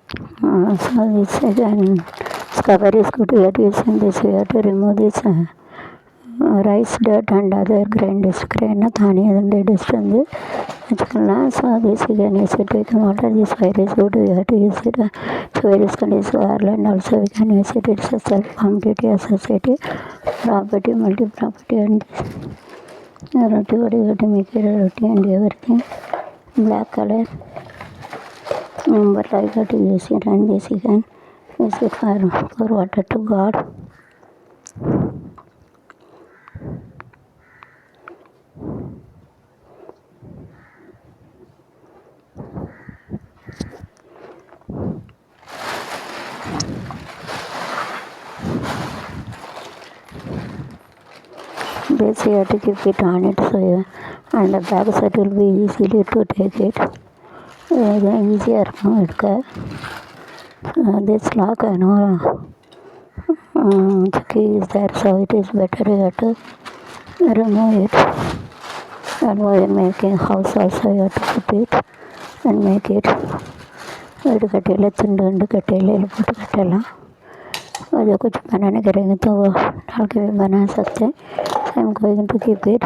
So this again, cover is good to get use in this. We have to remove this rice dirt and other grain dust. Grain thani and dust and the so this again is to take water. This fire is good. We have to use it. So various conditions Ireland also we can use it. It's a self-competitive associated property, multi-property and roti. What you have to make it a roti and everything. Black color. But I got to use it and this again use it for water to God. This you have to keep it on it so and the back side will be easily to take it. Easier this lock I know the key is there so it is better you have to remove it. And while making house also you have to put it and make it. ಇದು ಕಟ್ಟೆಲ್ಲ ತುಂಡು कटेले put कटेला और कुछ बनाने करेंगे तो वो डाल के भी बना सकते हैं. I am going to keep it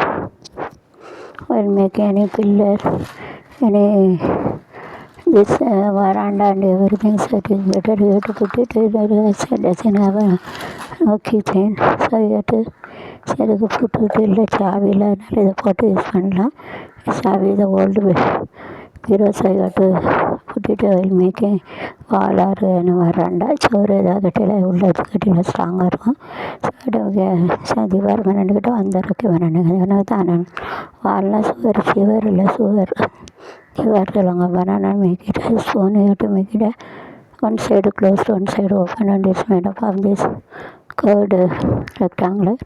while making any pillar, any this veranda and everything. So it is better you have to put it so it doesn't have no kitchen. So you have to say put it in the chavi la the pot is panla chavi the old bureau. So you have to put it while making wall or veranda. Chore the कटेला उल्ला कटेला stronger हो. So शादी बार बनाने के तो अंदर रखे बनाने के ना ताना वाला सुअर शिवर ला सुअर शिवर के लंगा बनाना make it a stone. You have to make it a one side closed, one side open, and it's made up of this curved rectangle,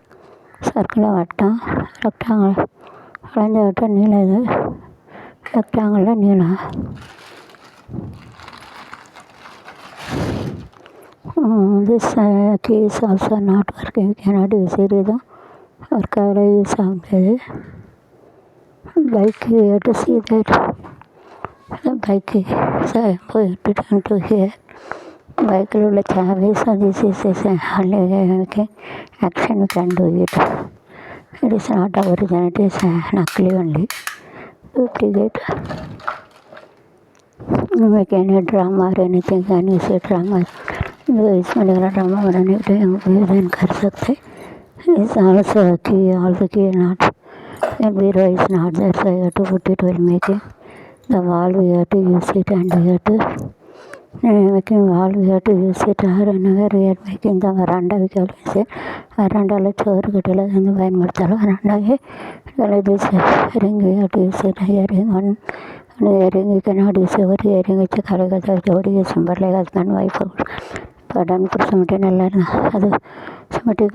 circular vata, rectangle. And the other nila rectangle nila. This key is also not working. You cannot use it either. Or cover is something. Bike you have to see that. The bike so I put it onto here. Bike will chavi. So this is only okay. Action you can do it. It is not original. It is nakli only. Duplicate. You make any drama or anything. Can use a drama. इसमें drama बनाने के लिए then कर सकते. It's also a key. All the key not. And bureau is not there. So you have to put it while making the wall. We have to use it and we have to making wall. We have to use it. Whenever we are making the veranda, we can use it. Veranda la chor कटेला and the wine मरता veranda है. Like this ring we have to use it. Earring one. Earring you cannot use over earring. It's a खाली का जोड़ी है symbol like husband wife. Pardon for something ಅದು something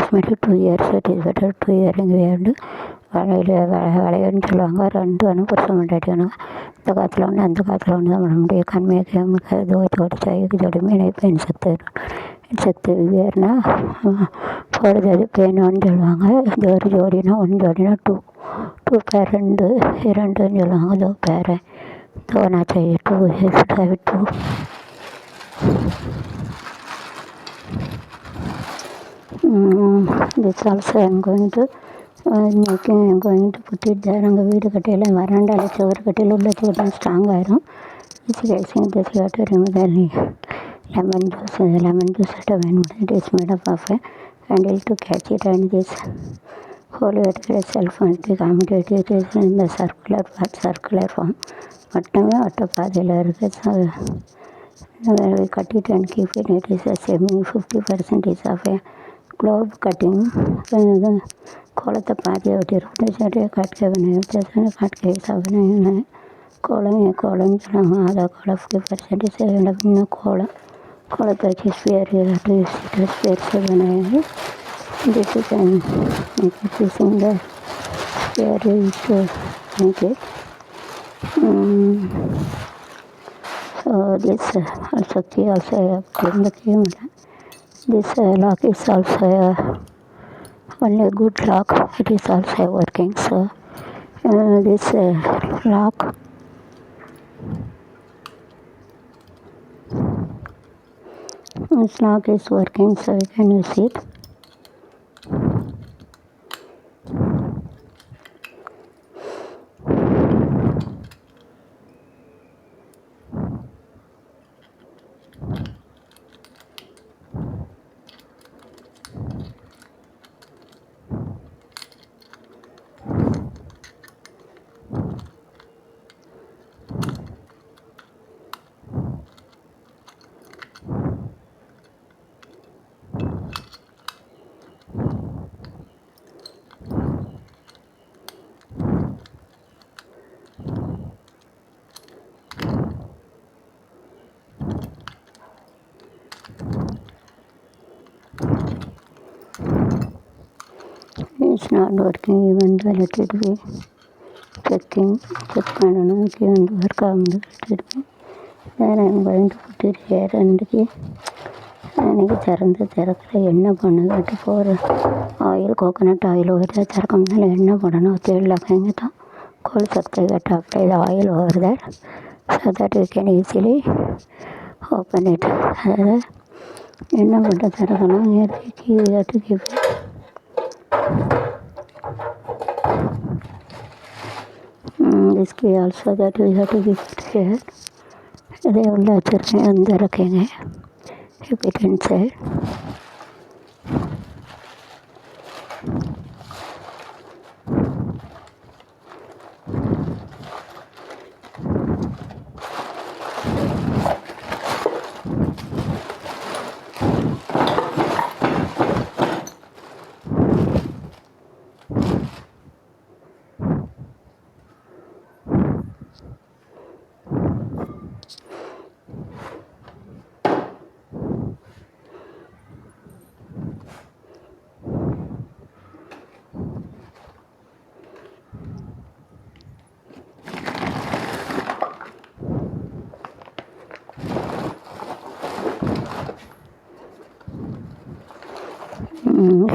something 2 years. It is better 2 years we have to valayan chalanga randu anu for something the kathlon and the kathlon the can make him do it what चाहिए कि जोड़ी में नहीं पहन सकते सकते we are ना for the पेन on चलवांगा जोड़ी ना उन जोड़ी ना two pair and चलवांगा 2 pair है तो ना चाहिए 2 है should have 2. This also I am going to making. I am going to put it there. And the कटेला veranda ले चोर कटेला उल्ला चोर strong iron. This guessing this you have to remove the lemon juice. Lemon juice it is made up of a handle to catch it and this whole it is self-contained. It is in the circular form. But now we cut it and keep it. It is a 50% is of a globe cutting. Cola तो पाँच होती है रुपये चढ़े काट के बनाए जैसे ना काट के हिसाब बनाए हैं कोला चला आधा कोला 50% से ना कोला तो अच्छी स्पेयर से बनाए हैं जैसे can single spare to make it. So this also key also clean the key. This lock is also only a good lock. It is also working. So this lock This lock is working, so you can use it. It's not working even though let it be. Check ಮಾಡணும் even though work ಆಗುದು let it be. Then I'm going to put it here and எனக்கு திறக்கிற எண்ணெய் பண்ண போகிற oil coconut oil हो जाए चरकम एण्णे पड़ना तेल लगाएंगे तो खोल सकते हैं to apply the oil over there so that we can easily open it. अगर एण्णे पड़ चरकना we have to keep it. This key also that we have to keep it here. इधे Ulla चरके अंदर रखेंगे keep it inside.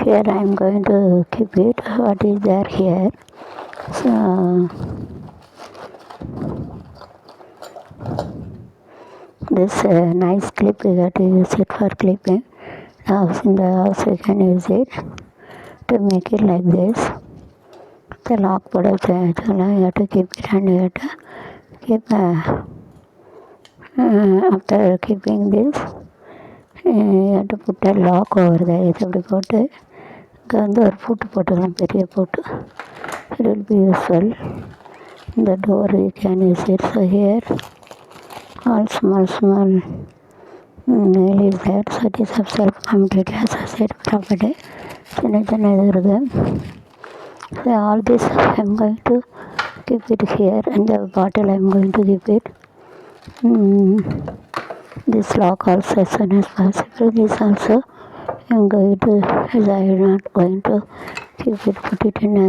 Here I am going to keep it what is there here. So this nice clip you have to use it for clipping house. In the house you can use it to make it like this. The lock put so you have to keep it and you have to keep after keeping this you have to put a lock over there. இது இப்படி போட்டு இங்கே வந்து ஒரு பூட்டு போட்டுக்கலாம் பெரிய பூட்டு. It will be useful. The door you can use it. So here all small nail is there. So it is self completely associated property. சின்ன இது இருக்குது. So all this I am going to keep it here and the bottle I am going to keep it. This lock also as soon as possible. This also I am going to, as I am not going to keep it, put it in a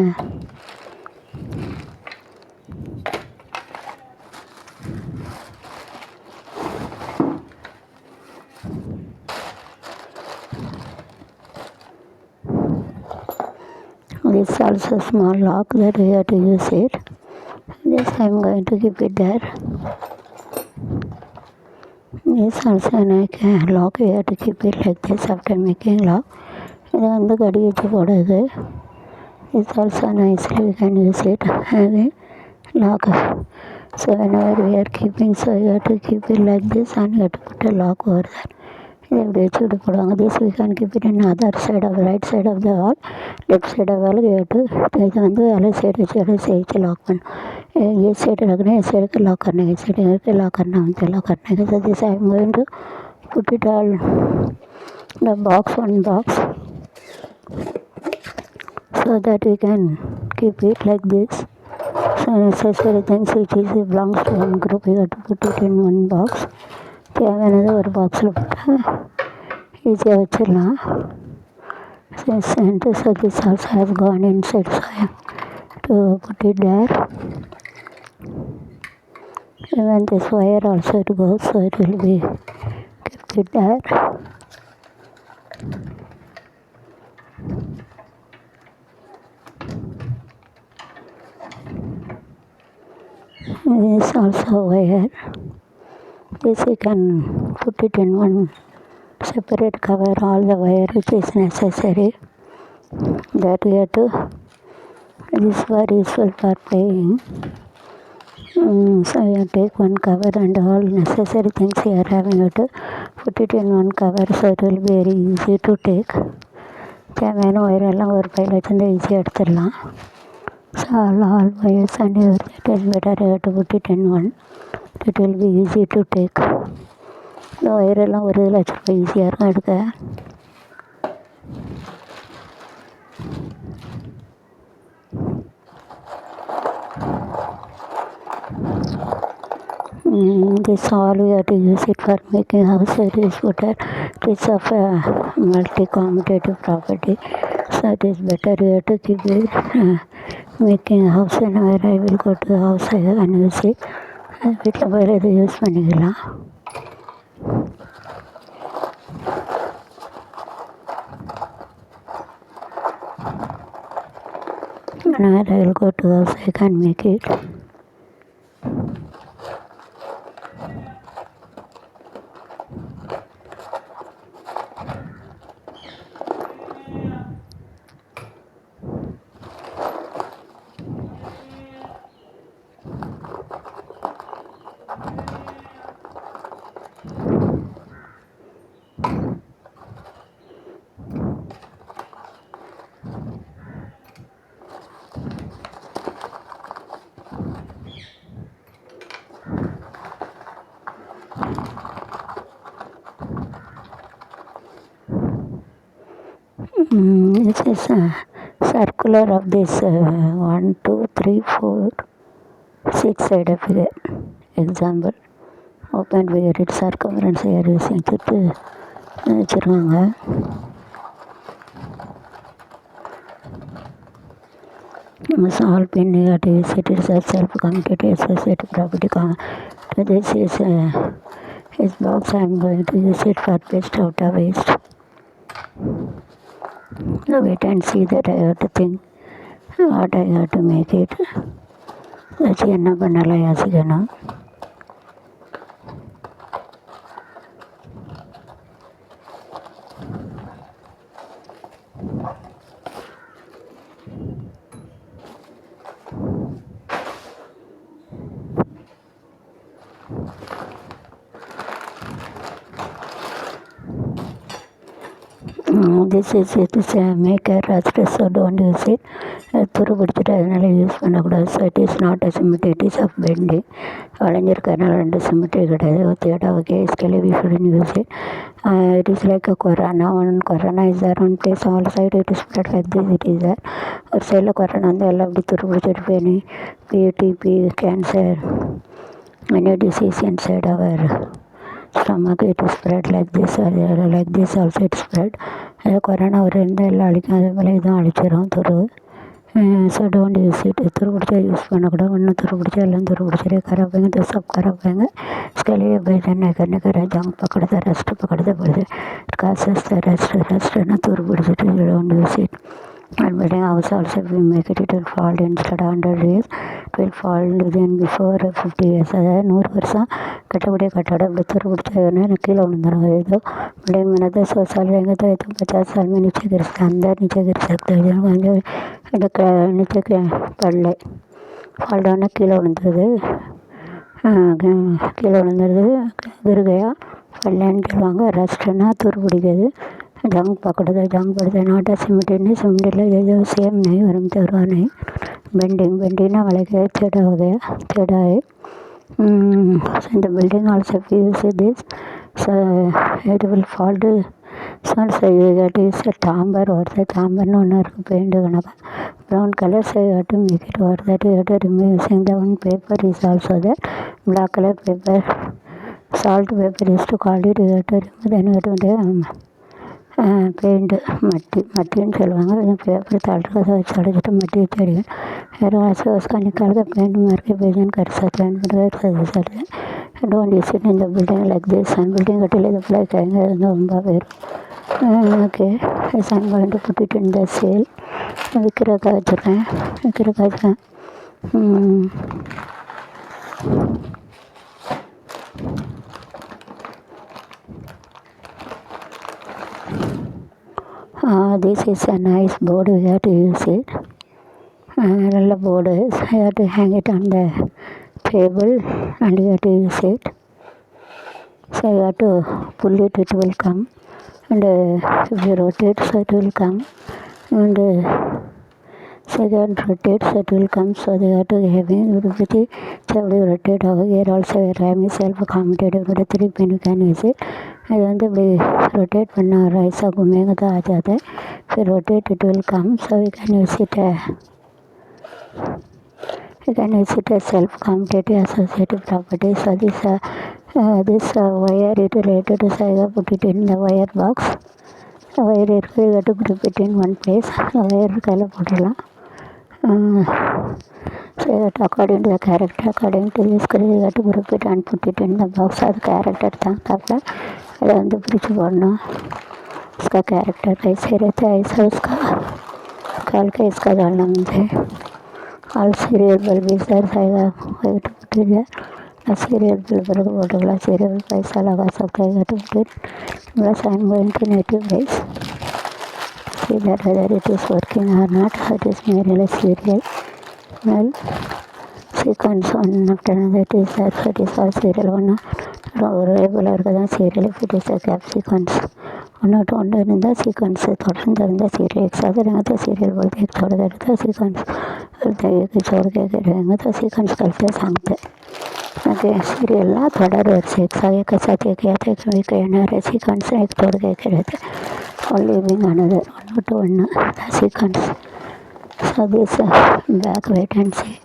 this also small lock that we have to use it. This I am going to keep it there. This also like a lock we have to keep it like this after making lock. இது வந்து கடி வச்சு போடுறது. This also nicely we can use it as a lock. So whenever we are keeping, so you have to keep it like this and you have to put a lock over there. இது இப்படி வச்சு இப்படி போடுவாங்க. This we can keep it in other side of right side of the wall, left side of the wall. You have to இது வந்து अलग side வச்சு lock பண்ணணும். ये साइड रखना है, इस साइड को लॉक करने के साइड को लॉक करना होता है. लॉक करने के साथ जैसे I am going to put it all the box one box so that we can keep it like this. So necessary things which is belongs to one group you have to put it in one box. தேவையானது ஒரு பாக்ஸில் போட்டு ஈஸியாக வச்சிடலாம். So this also has gone inside, so I have to put it there. Even this wire also it goes, so it will be kept it there. This also wire. This you can put it in one separate cover all the wire which is necessary, that we have to, this is very useful for playing. So you take one cover and all necessary things you are having, you to put it in one cover, so it will be very easy to take. தேவையான ஒயரெல்லாம் ஒரு பையில் வச்சுருந்தா ஈஸியாக எடுத்துடலாம். So all wires and everything, it is better you have to put it in one, it will be easy to take. இந்த ஒயரெல்லாம் ஒரு இதில் வச்சுருப்பா ஈஸியாக இருக்கும் எடுக்க. This all we have to use it for making house. It is better, it is of a multi-commutative property, so it is better you have to keep it making house. Whenever I will go to the house and use it, வீட்டில் போய் இதை use பண்ணிக்கலாம். Whenever I will go to the house I can make it. This is circular of this 1, 2, 3, 4, 6 side figure. Example, open figure, its circumference we are using சுற்று வச்சுருக்காங்க. All pin negatives, it is a self-commutative associative property. This is box. I am going to use it for paste out of waste. So wait and see that I have to think what I have to make it. வச்சு என்ன பண்ணலாம் யோசிக்கணும். This is it is a maker raster, so don't use it. துரு பிடிச்சிட்டு அதனால் use பண்ணக்கூடாது. So it is not a symmetry, it is of bending. வளைஞ்சிருக்கிறதுனால ரெண்டு சிமெட்ரி கிடையாது. ஒத்தியோட ஓகே ஸ்கெலி we shouldn't use it. It is like a corona. One corona is there on place, all side it is spread like this, it is there. ஒரு சைடில் corona வந்து எல்லாம் அப்படி துரு பிடிச்சிட்டு போயினி TB cancer many disease inside our stomach, it is spread like this, or like this also it spread. Corona ஒரு இருந்தால் எல்லாம் அழிக்கும், அதே போல் இதுவும் அழிச்சிடும் துரு. So don't use it. துரு பிடிச்சா யூஸ் பண்ணக்கூடாது. ஒன்றும் துரு பிடிச்சா எல்லாம் துரு பிடிச்சிட்டு खराब होंगे तो सब खराब होंगे. इसके लिए बेचैन करने का जंग पकड़ता रेस्ट पकड़ते पड़ते कास्ट रेस्ट ना तुर पिടിച്ചിട്ട് don't use it. And building house also if we make it, it will fall instead of 100 years, it will fall within before 50 years. அதாவது 100 வருஷம் கட்டக்கூடிய கட்டடம் இப்படி துரு பிடிச்சதுன்னா எனக்கு கீழே விழுந்துடும். ஏதோ बिल्डिंग में तो 100 साल रहेंगे तो 50 साल में नीचे गिर सकता, अंदर नीचे गिर सकता है. नीचे पड़ले ஃபால் டவுன்னா கீழே விழுந்துருது, கீழே விழுந்துருது, गिर गया पड़लेன்னு சொல்லுவாங்க. ரெஸ்ட்னா துரு பிடிக்கிறது, जंग पकड़ता जंग पड़ता नॉट अ सीमेंट जो सेम नहीं और तरह नहीं. बेंडिंग ना वाले के टेढ़ा हो गया, टेढ़ा है. So the building also use this, so it will fall to so you got to use a tamper or the tamper no paint brown color, so you have to make it, or that you have to remove using the one paper is also there, black color paper, salt paper is to call it, you have to remove, then you have to paint மட்டின்னு சொல்லுவாங்க. கொஞ்சம் paper தள்ளுறத வச்சு அடைச்சிட்டு மட்டி வச்சு அடிக்கும். வேறு வாசி उसका निकाल के पेंट मार के बेचन कर सकते हैं. Don't use it in the building like this. Building कटिले अप्लाई करेंगे ரொம்ப பேர். Okay I am going to put it in the sale. விற்கிறக்காக வச்சுருக்கேன், விற்கிறக்காக This is a nice board, we have to use it. The board is, you have to hang it on the table and you have to use it. So you have to pull it, it will come. And if you rotate, so it will come. And so you can rotate, so it will come. So they have to have it. So you rotate over here also, RAM is self-accommodated, but 3 pin you can use it. அது வந்து இப்படி rotate பண்ணால் ரைஸாக घूमेगा तो आ जाता है. फिर rotate it will come. So you can use it as self-commutative associative property. So this wire it related to, so I put it in the wire box. The wire you have to group it in one place. The wire கையில் போட்டுடலாம். So that according to the character, according to this, you have to group it and put it in the box. அது character தான் தப்பில் அதை வந்து பிரித்து போடணும். इसका character कैसे रहता है ऐसा उसका कल का इसका डालना मुझे. ऑल सीरियल बल्ब इस तरह आएगा सीरियल बल्ब को बोटोला सीरियल पैसा लगा सकता है तो plus I am going to native base. See that whether it is working or not. It is merely serial. Well, sequence one after another it is that, so it is all serial one. Regular serial if it is a gap sequence. ஒன்று இருந்தால் sequence தொடர்ந்து இருந்தால் serial எக்ஸாக रहेगा serial बोलते एक छोड़ गए तो सीक्वेंस बोलते एक छोड़ के रहेंगे तो सीक्वेंस करते सांगते अದೇ ಸೀರಿಯಲ್ಲ ಥೋಡಾ ವರ್ಷ ಎಕ್ಸಾಗೆ ಕಸಾತಿ ಯಾತೆ ಏನಾರೆ ಸೀಕ್ವೆನ್ಸ್ एक छोड़ के रहते और living another one to one sequence. So this back wait and see.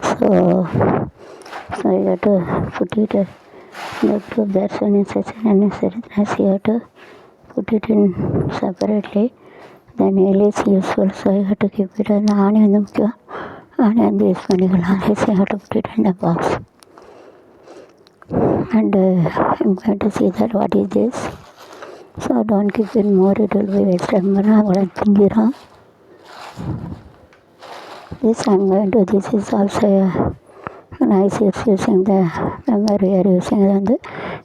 So you have to put it the group that's unnecessary as you have to put it in separately. The nail is useful, so you have to keep it on the onion and this manigalam. So you have to put it in the box. And I'm going to see that what is this. So don't keep it more, it will be wasted. This I'm going to, this is also a nice is using the memory, we are using the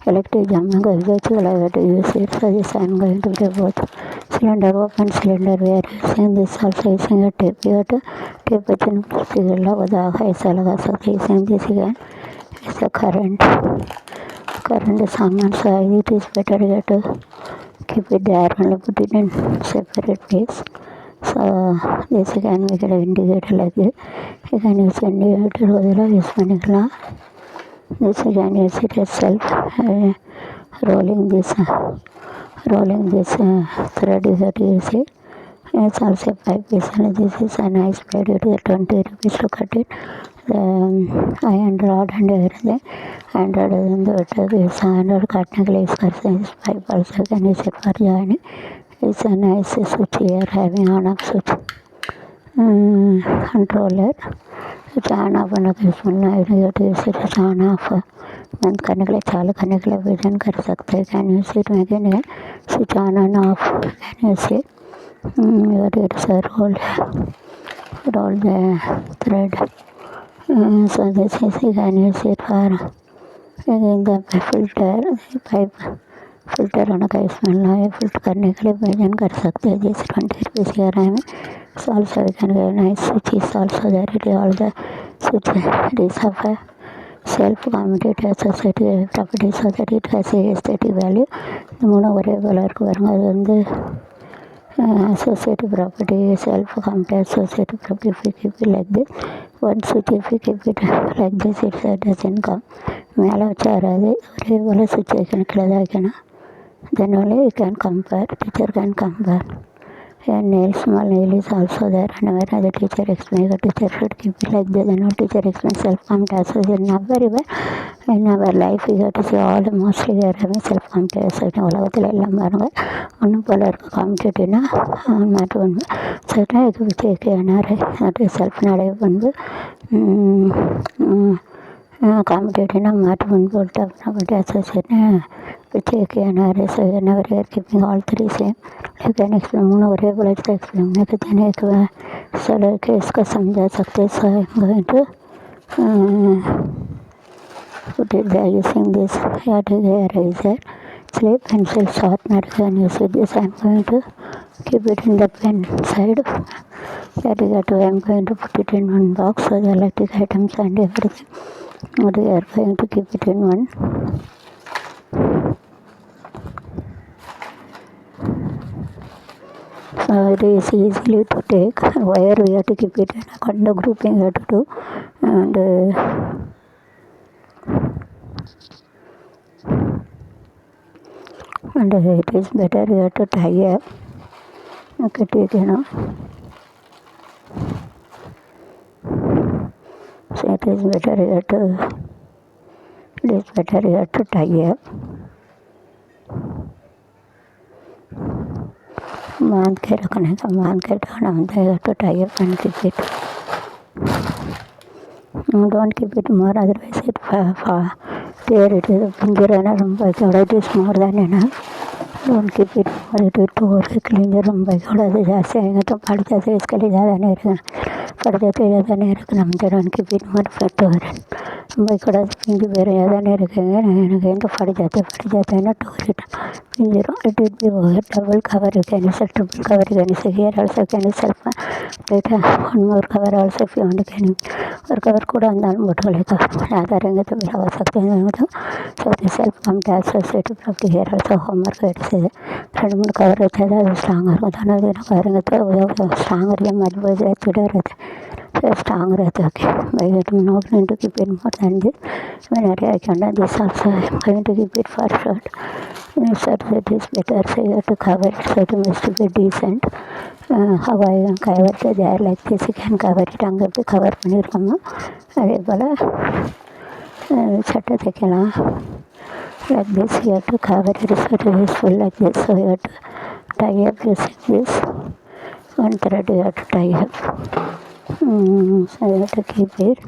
electric jamming eventually I have to use it. So this I'm going to do both cylinder open cylinder, we are using this also using a tape. You have to tape it in using this again is the current is on, so it is better you have to keep it there and put it in separate place. So this again we can indicator like this. You can use indicator use manigalam. This again use it as self rolling this thread you have to use it. It's also 5 piece and this is a nice blade. It is 20 rupees to cut it. Iron rod and everything. Iron rod is iron rod cutting place this pipe also can use it for joining. It's a nice switch here having on off switch controller. It's on off and you have to use it as on off. बंद करने के लिए चालू करने के लिए vision कर सकते हैं. Can use it again switch on and off. Can use it. It is a roll the thread. So this is you can use it for again the filter pipe filter होने का इसमें लाए filter करने के लिए vision कर सकते हैं. जैसे 20 rupees here है में. So also we can get nice switches also there. It is all the switches. It is of a self-commutative associative property so that it has a aesthetic value. The மூணு ஒரே கலருக்கு வருங்க. அது வந்து associative property, self-commutative associative property. If we keep it like this, one switch if we keep it like this, it doesn't come. மேலே வச்சா வராது. ஒரே போல் switch வைக்கணும், கீழே தான் வைக்கணும். Then only you can compare, teacher can compare. And nail, small nail is also there. And whenever the teacher explains, the teacher should keep it like this. And no teacher explains self-commutative associative not very well. In our life, we have to see all the mostly we are having self-commutative associative. உலகத்தில் எல்லாம் பாருங்க ஒன்றும் போல இருக்க காமிச்சிட்டுன்னா மாற்று பண்பு சரினா இது விஜய்க்கானாரு அது செல்ஃப் நடைய பண்பு காமிட்டேட்டினா மாற்று பண்பு அப்படின்னா அசோசியேட்னா விஜய்க்கானாரு ஸோ என்ன வரை கீப்பிங் ஆல் த்ரீ சேம் लेकिन एक्सप्लेन मून और एक्सप्लेन मैं कहते हैं एक सर के इसका समझा सकते going to put it there using this eraser, slip pencil sharpener can use it. This I am going to keep it in the pen side. That is that way I'm going to put it in one box, so the electric items and everything. We are going to keep it in one. So it is easily to take. Wire we have to keep it in a kind of grouping we have to do, and it is better we have to tie up. Okay, take So it is better we have to tie up. मान के रखने का, मान के रखना होता है to tie up and keep it. Don't keep it more, otherwise it tear it is a finger and it is more than enough. Don't keep it more, it will tore clean rumbai थोड़ा सा जाते आएगा तो फट जाते, इसके लिए ज़्यादा नहीं रखना, फट जाते ज़्यादा नहीं रखना. don't keep it more फट हो रहा भाई थोड़ा सा पिंजर बेरे ज़्यादा नहीं रखेंगे, नहीं रखेंगे तो फट जाते हैं ना tore it. Pinjer it will be over double cover, you can use a triple cover, you can use here also, can use later one more cover also if you want, can और cover ಕೂಡ ಒಂದು ಬಿಟ್ಕೊಳ್ಳಿ ಆಧಾರಂಗೆ तो बिना हो सकते हैं तो so this help from tax society property here also homework ಇಡಿಸಿದೆ. ಎರಡು ಮೂರು ಕವರ್ ಇರ್ತದೆ, ಅದು ಸ್ಟ್ರಾಂಗ್ ಇರುತ್ತೆ, ಅನ್ನೋದು ಏನೋ ಕವರಿಂಗ್ ಸ್ಟ್ರಾಂಗ್ ಇರಲಿ, ಮಜಬೂತ್ ಚೂಡಿ ಇರುತ್ತೆ, so strong रहता है. By that I'm not going to keep it more than this. When I can do this also, I'm going to keep it for short. So that is better, so you have to cover it, so it must be decent. How I can cover it there like this, you can cover it, and cover பண்ணிருக்கோம். அதே போல் சட்டத்துக்கெல்லாம் like this you have to cover it, so it is full like this, so you have to tie up using this one thread, you have to tie up. So you have to keep it